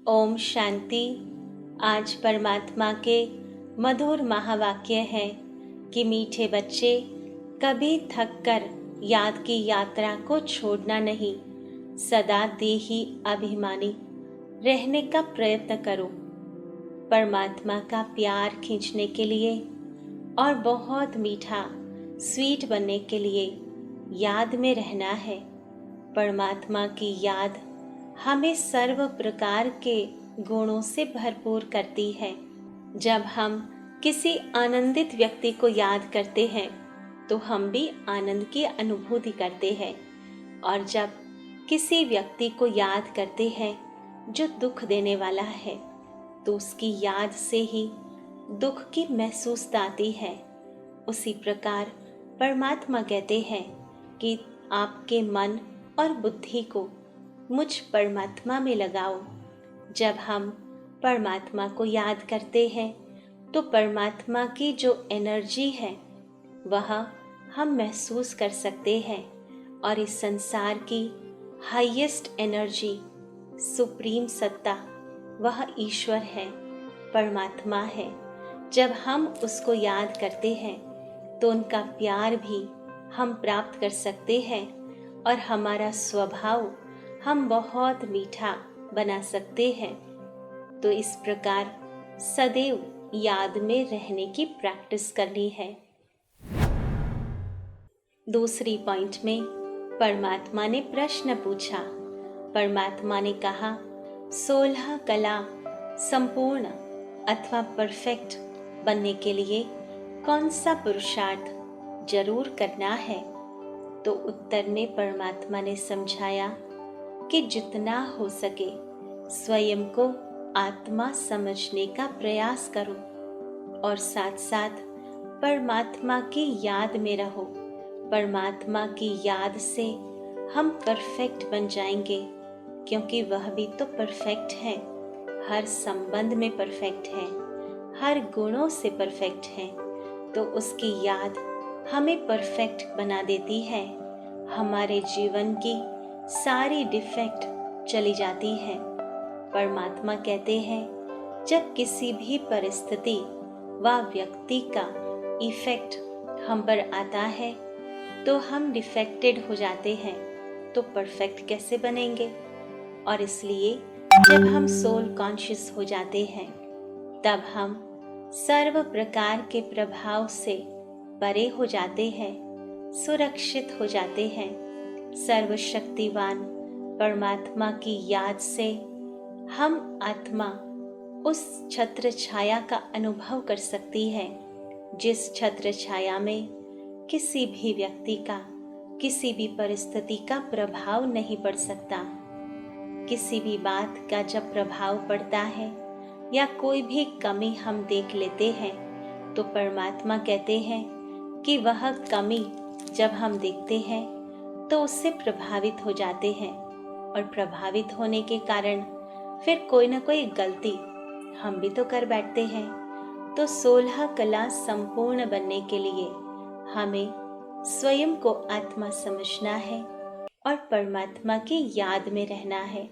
ओम शांति। आज परमात्मा के मधुर महावाक्य है कि मीठे बच्चे, कभी थक कर याद की यात्रा को छोड़ना नहीं, सदा देही अभिमानी रहने का प्रयत्न करो। परमात्मा का प्यार खींचने के लिए और बहुत मीठा स्वीट बनने के लिए याद में रहना है। परमात्मा की याद हमें सर्व प्रकार के गुणों से भरपूर करती है। जब हम किसी आनंदित व्यक्ति को याद करते हैं तो हम भी आनंद की अनुभूति करते हैं, और जब किसी व्यक्ति को याद करते हैं जो दुख देने वाला है तो उसकी याद से ही दुख की महसूस आती है। उसी प्रकार परमात्मा कहते हैं कि आपके मन और बुद्धि को मुझ परमात्मा में लगाओ। जब हम परमात्मा को याद करते हैं तो परमात्मा की जो एनर्जी है वह हम महसूस कर सकते हैं, और इस संसार की हाईएस्ट एनर्जी, सुप्रीम सत्ता, वह ईश्वर है, परमात्मा है। जब हम उसको याद करते हैं तो उनका प्यार भी हम प्राप्त कर सकते हैं और हमारा स्वभाव हम बहुत मीठा बना सकते हैं। तो इस प्रकार सदैव याद में रहने की प्रैक्टिस करनी है। दूसरी पॉइंट में परमात्मा ने प्रश्न पूछा। परमात्मा ने कहा, 16 कला संपूर्ण अथवा परफेक्ट बनने के लिए कौन सा पुरुषार्थ जरूर करना है? तो उत्तर में परमात्मा ने समझाया कि जितना हो सके स्वयं को आत्मा समझने का प्रयास करो और साथ साथ परमात्मा की याद में रहो। परमात्मा की याद से हम परफेक्ट बन जाएंगे, क्योंकि वह भी तो परफेक्ट है, हर संबंध में परफेक्ट है, हर गुणों से परफेक्ट है। तो उसकी याद हमें परफेक्ट बना देती है। हमारे जीवन की सारी डिफेक्ट चली जाती है। परमात्मा कहते हैं, जब किसी भी परिस्थिति व व्यक्ति का इफेक्ट हम पर आता है तो हम डिफेक्टेड हो जाते हैं, तो परफेक्ट कैसे बनेंगे? और इसलिए जब हम सोल कॉन्शियस हो जाते हैं तब हम सर्व प्रकार के प्रभाव से परे हो जाते हैं, सुरक्षित हो जाते हैं। सर्वशक्तिवान परमात्मा की याद से हम आत्मा उस छत्र छाया का अनुभव कर सकती है, जिस छत्र छाया में किसी भी व्यक्ति का, किसी भी परिस्थिति का प्रभाव नहीं पड़ सकता। किसी भी बात का जब प्रभाव पड़ता है या कोई भी कमी हम देख लेते हैं तो परमात्मा कहते हैं कि वह कमी जब हम देखते हैं तो उससे प्रभावित हो जाते हैं, और प्रभावित होने के कारण फिर कोई ना कोई गलती हम भी तो कर बैठते हैं। तो 16 कला संपूर्ण बनने के लिए हमें स्वयं को आत्मा समझना है और परमात्मा की याद में रहना है।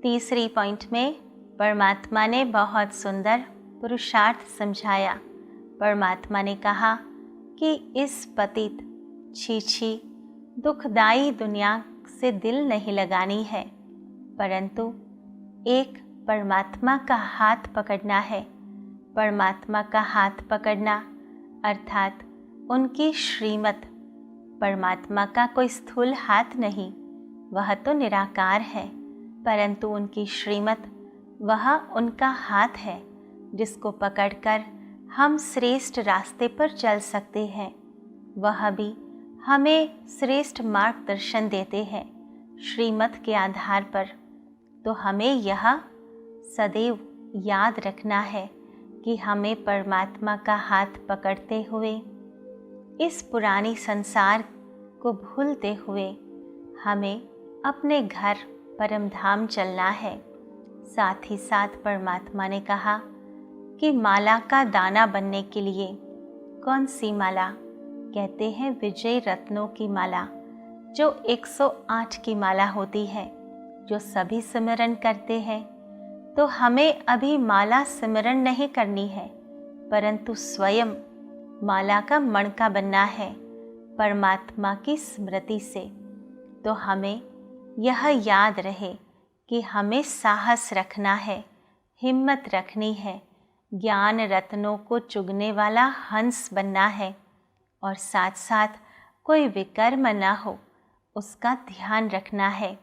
तीसरी पॉइंट में परमात्मा ने बहुत सुंदर पुरुषार्थ समझाया। परमात्मा ने कहा कि इस पतित छी दुखदाई दुनिया से दिल नहीं लगानी है, परंतु एक परमात्मा का हाथ पकड़ना है। परमात्मा का हाथ पकड़ना अर्थात उनकी श्रीमत। परमात्मा का कोई स्थूल हाथ नहीं, वह तो निराकार है, परंतु उनकी श्रीमत वह उनका हाथ है जिसको पकड़कर हम श्रेष्ठ रास्ते पर चल सकते हैं। वह भी हमें श्रेष्ठ मार्गदर्शन देते हैं श्रीमत के आधार पर। तो हमें यह सदैव याद रखना है कि हमें परमात्मा का हाथ पकड़ते हुए इस पुरानी संसार को भूलते हुए हमें अपने घर परम धाम चलना है। साथ ही साथ परमात्मा ने कहा कि माला का दाना बनने के लिए कौन सी माला? कहते हैं विजय रत्नों की माला, जो 108 की माला होती है, जो सभी सिमरन करते हैं, तो हमें अभी माला सिमरन नहीं करनी है, परंतु स्वयं माला का मणका बनना है परमात्मा की स्मृति से। तो हमें यह याद रहे कि हमें साहस रखना है, हिम्मत रखनी है, ज्ञान रत्नों को चुगने वाला हंस बनना है, और साथ साथ कोई विकर्म न हो उसका ध्यान रखना है।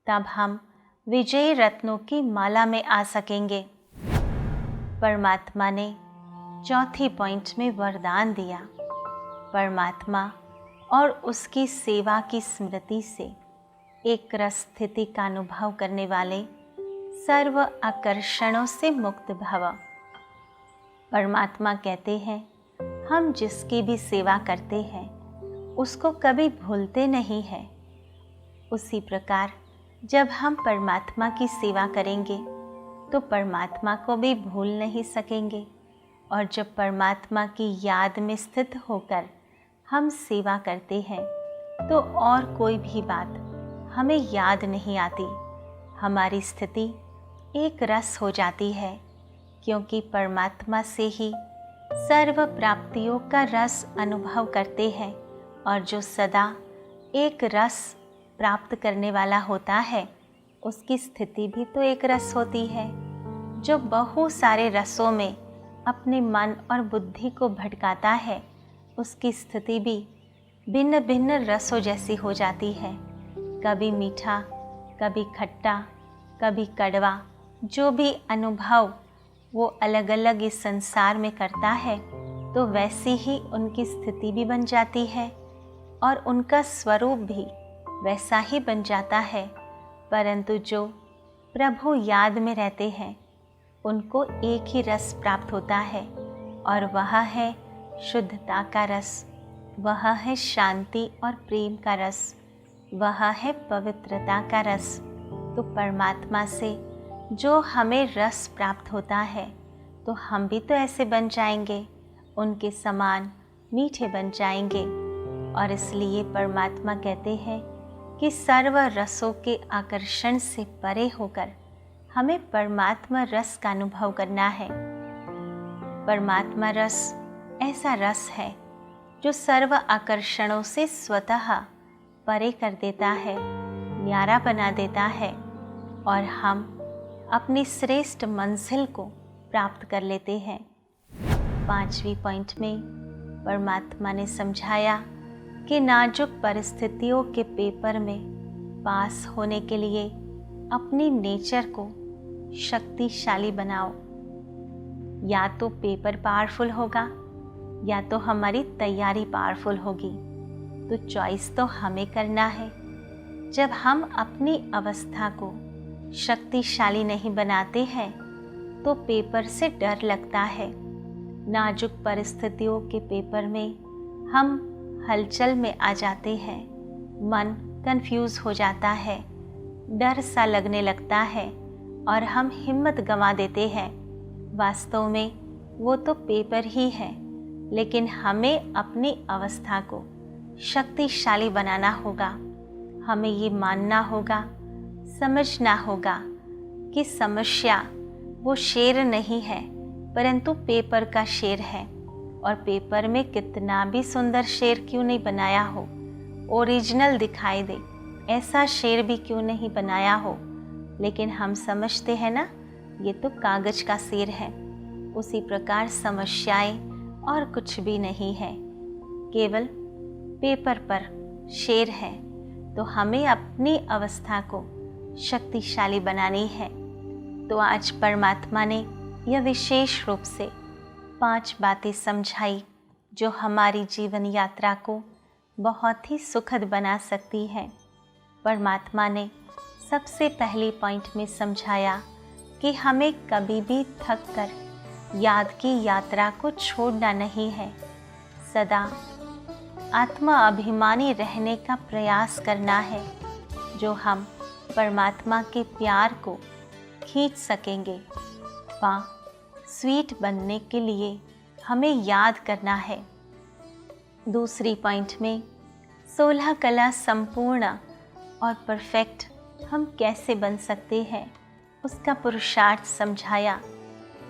तब हम विजय रत्नों की माला में आ सकेंगे। परमात्मा ने चौथी पॉइंट में वरदान दिया। परमात्मा और उसकी सेवा की स्मृति से एक रस स्थिति का अनुभव करने वाले सर्व आकर्षणों से मुक्त भव। परमात्मा कहते हैं, हम जिसकी भी सेवा करते हैं उसको कभी भूलते नहीं हैं। उसी प्रकार जब हम परमात्मा की सेवा करेंगे तो परमात्मा को भी भूल नहीं सकेंगे, और जब परमात्मा की याद में स्थित होकर हम सेवा करते हैं तो और कोई भी बात हमें याद नहीं आती। हमारी स्थिति एक रस हो जाती है, क्योंकि परमात्मा से ही सर्व प्राप्तियों का रस अनुभव करते हैं, और जो सदा एक रस प्राप्त करने वाला होता है उसकी स्थिति भी तो एक रस होती है। जो बहुत सारे रसों में अपने मन और बुद्धि को भटकाता है उसकी स्थिति भी भिन्न भिन्न रसों जैसी हो जाती है, कभी मीठा, कभी खट्टा, कभी कड़वा। जो भी अनुभव वो अलग अलग इस संसार में करता है तो वैसी ही उनकी स्थिति भी बन जाती है और उनका स्वरूप भी वैसा ही बन जाता है। परंतु जो प्रभु याद में रहते हैं उनको एक ही रस प्राप्त होता है, और वह है शुद्धता का रस, वह है शांति और प्रेम का रस, वह है पवित्रता का रस। तो परमात्मा से जो हमें रस प्राप्त होता है तो हम भी तो ऐसे बन जाएंगे, उनके समान मीठे बन जाएंगे। और इसलिए परमात्मा कहते हैं कि सर्व रसों के आकर्षण से परे होकर हमें परमात्मा रस का अनुभव करना है। परमात्मा रस ऐसा रस है जो सर्व आकर्षणों से स्वतः परे कर देता है, न्यारा बना देता है, और हम अपनी श्रेष्ठ मंजिल को प्राप्त कर लेते हैं। 5वीं पॉइंट में परमात्मा ने समझाया कि नाजुक परिस्थितियों के पेपर में पास होने के लिए अपनी नेचर को शक्तिशाली बनाओ। या तो पेपर पावरफुल होगा या तो हमारी तैयारी पावरफुल होगी, तो चॉइस तो हमें करना है। जब हम अपनी अवस्था को शक्तिशाली नहीं बनाते हैं तो पेपर से डर लगता है। नाजुक परिस्थितियों के पेपर में हम हलचल में आ जाते हैं, मन कंफ्यूज हो जाता है, डर सा लगने लगता है और हम हिम्मत गंवा देते हैं। वास्तव में वो तो पेपर ही है, लेकिन हमें अपनी अवस्था को शक्तिशाली बनाना होगा। हमें ये मानना होगा, समझना होगा कि समस्या वो शेर नहीं है परंतु पेपर का शेर है, और पेपर में कितना भी सुंदर शेर क्यों नहीं बनाया हो, ओरिजिनल दिखाई दे ऐसा शेर भी क्यों नहीं बनाया हो, लेकिन हम समझते हैं ना ये तो कागज का शेर है। उसी प्रकार समस्याएं और कुछ भी नहीं है, केवल पेपर पर शेर है। तो हमें अपनी अवस्था को शक्तिशाली बनानी है। तो आज परमात्मा ने यह विशेष रूप से 5 बातें समझाई जो हमारी जीवन यात्रा को बहुत ही सुखद बना सकती है। परमात्मा ने सबसे पहली पॉइंट में समझाया कि हमें कभी भी थक कर याद की यात्रा को छोड़ना नहीं है, सदा आत्मा अभिमानी रहने का प्रयास करना है, जो हम परमात्मा के प्यार को खींच सकेंगे। वहाँ स्वीट बनने के लिए हमें याद करना है। दूसरी पॉइंट में 16 कला संपूर्ण और परफेक्ट हम कैसे बन सकते हैं उसका पुरुषार्थ समझाया।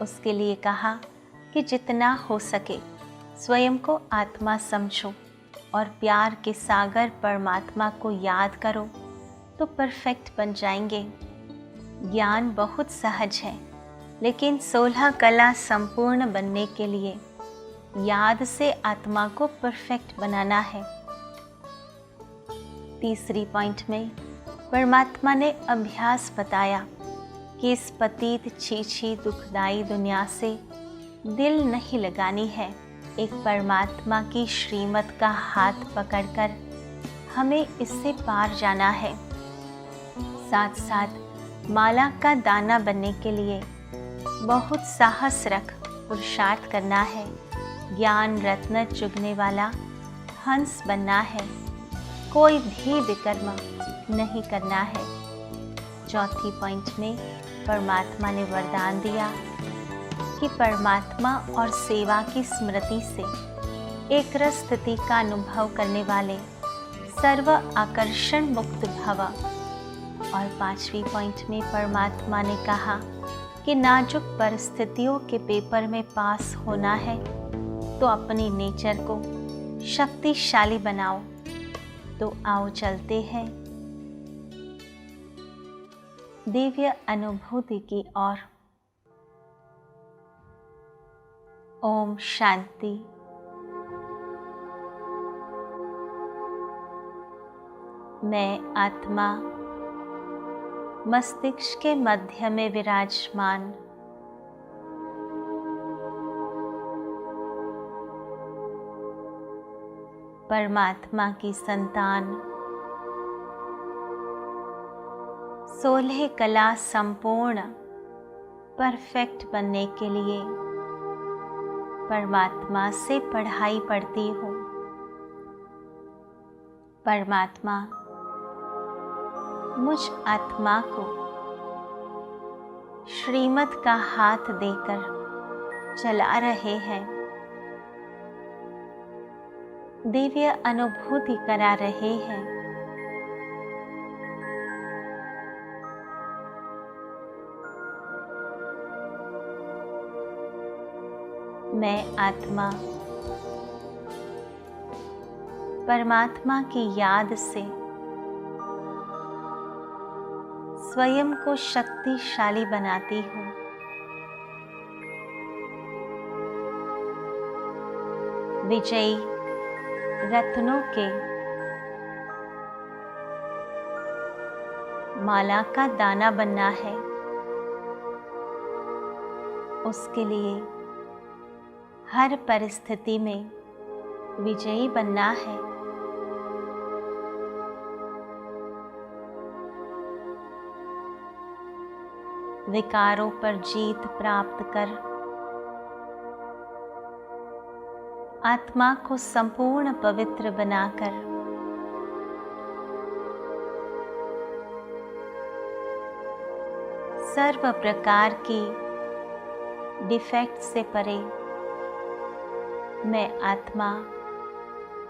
उसके लिए कहा कि जितना हो सके स्वयं को आत्मा समझो और प्यार के सागर परमात्मा को याद करो तो परफेक्ट बन जाएंगे। ज्ञान बहुत सहज है, लेकिन 16 कला संपूर्ण बनने के लिए याद से आत्मा को परफेक्ट बनाना है। तीसरी पॉइंट में परमात्मा ने अभ्यास बताया कि इस पतित छीछी दुखदाई दुनिया से दिल नहीं लगानी है। एक परमात्मा की श्रीमत का हाथ पकड़कर हमें इससे पार जाना है। साथ साथ माला का दाना बनने के लिए बहुत साहस रख पुरुषार्थ करना है। ज्ञान रत्न चुगने वाला हंस बनना है। कोई भी विकर्म नहीं करना है। चौथी पॉइंट में परमात्मा ने वरदान दिया कि परमात्मा और सेवा की स्मृति से एक रस स्थिति का अनुभव करने वाले सर्व आकर्षण मुक्त भव। और पांचवी पॉइंट में परमात्मा ने कहा कि नाजुक परिस्थितियों के पेपर में पास होना है तो अपनी नेचर को शक्तिशाली बनाओ। तो आओ चलते हैं दिव्य अनुभूति की ओर। ओम शांति। मैं आत्मा मस्तिष्क के मध्य में विराजमान परमात्मा की संतान 16 कला संपूर्ण परफेक्ट बनने के लिए परमात्मा से पढ़ाई पढ़ती हूँ। परमात्मा मुझ आत्मा को श्रीमत का हाथ देकर चला रहे हैं, दिव्य अनुभूति करा रहे हैं। मैं आत्मा परमात्मा की याद से स्वयं को शक्तिशाली बनाती हूँ। विजयी रत्नों के माला का दाना बनना है। उसके लिए हर परिस्थिति में विजयी बनना है। विकारों पर जीत प्राप्त कर आत्मा को संपूर्ण पवित्र बनाकर सर्व प्रकार की डिफेक्ट से परे मैं आत्मा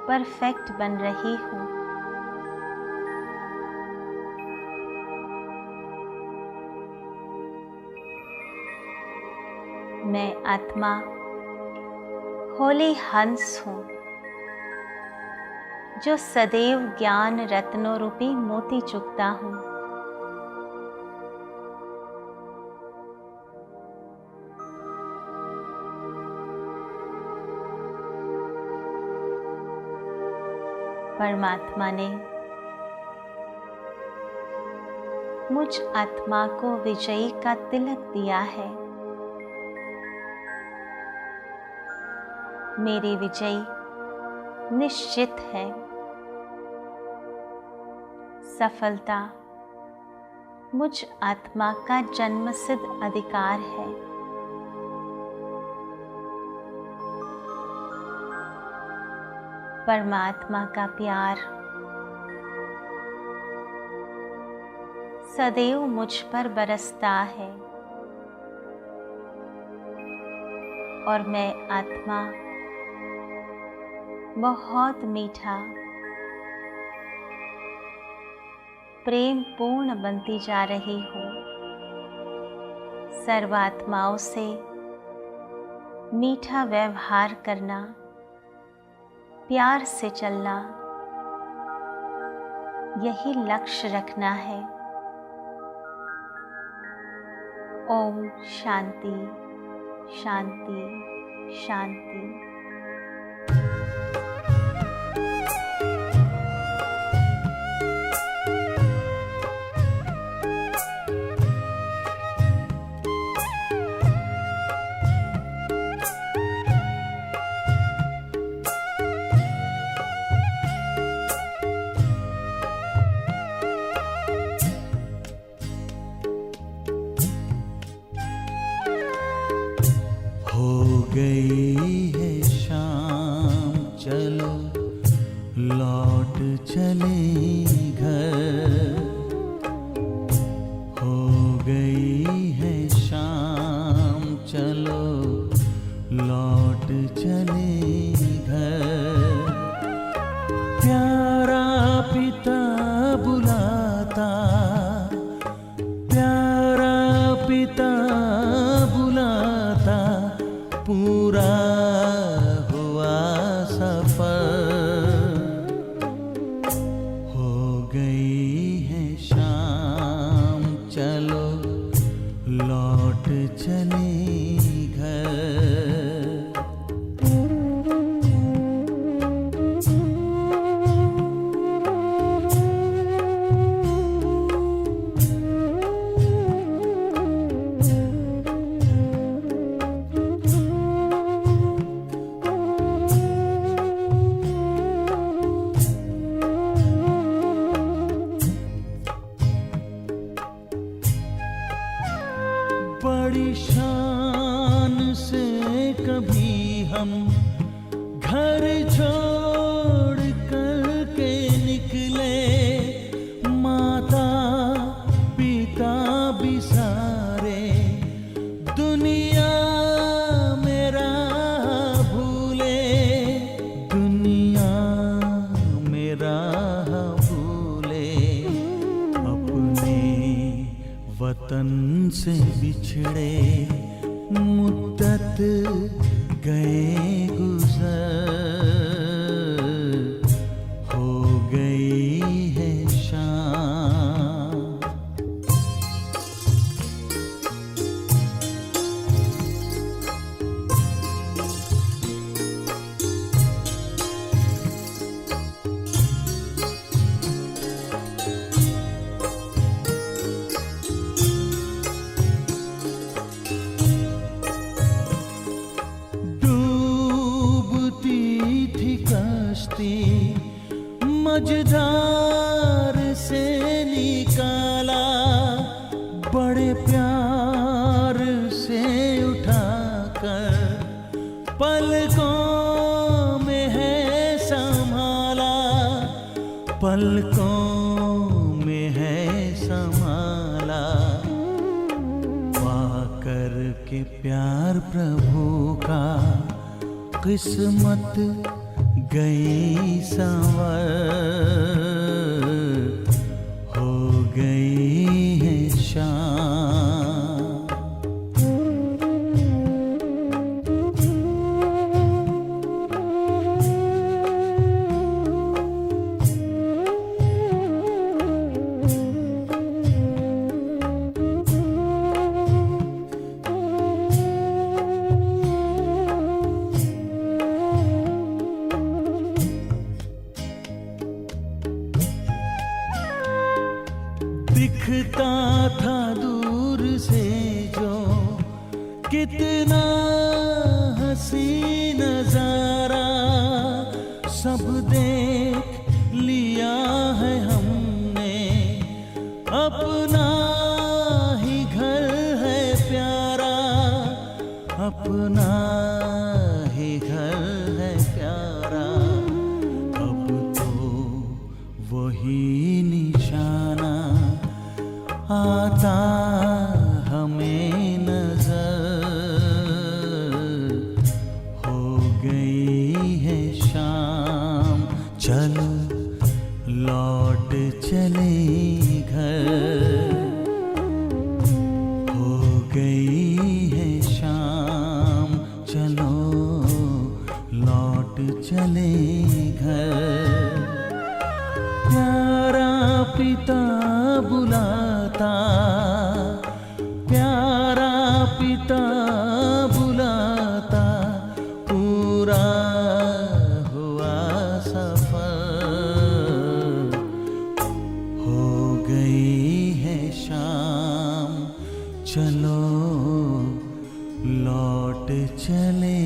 परफेक्ट बन रही हूँ। मैं आत्मा होली हंस हूँ जो सदैव ज्ञान रत्नों रूपी मोती चुगता हूँ। परमात्मा ने मुझ आत्मा को विजयी का तिलक दिया है। मेरी विजयी निश्चित है। सफलता मुझ आत्मा का जन्मसिद्ध अधिकार है। परमात्मा का प्यार सदैव मुझ पर बरसता है और मैं आत्मा बहुत मीठा प्रेम पूर्ण बनती जा रही हो। सर्वात्माओं से मीठा व्यवहार करना, प्यार से चलना, यही लक्ष्य रखना है। ओम शांति शांति शांति। हो गई है शाम, चलो लौट चले घर। हो गई है शाम, चलो लौट चले घर। प्यारा पिता बुलाता, प्यारा पिता बुलाता, पूरा हुआ सफर। हो गई है शाम, चलो लौट चले घर। बड़ी शान से कभी हम घर छोड़ कर के निकले। माता पिता भी सारे दुनिया मेरा भूले, दुनिया मेरा भूले। अपने वतन से बिछड़े मुद्दत गए गुजर। हो गई है शाम, मझधार से निकाला, बड़े प्यार से उठाकर पलकों में है संभाला, पलकों में है संभाला। पाकर के प्यार प्रभु का किस्मत गई संवर। हो गई है शाम, दिखता था दूर से जो कितना हंसी नजारा। सब देख लिया है हमने, अपना ही घर है प्यारा, अपना ही घर है प्यारा। अब तो वही निशाना आता हमें नजर। हो गई है शाम, चलो लौट चले पिता बुलाता, प्यारा पिता बुलाता, पूरा हुआ सफर। हो गई है शाम, चलो लौट चले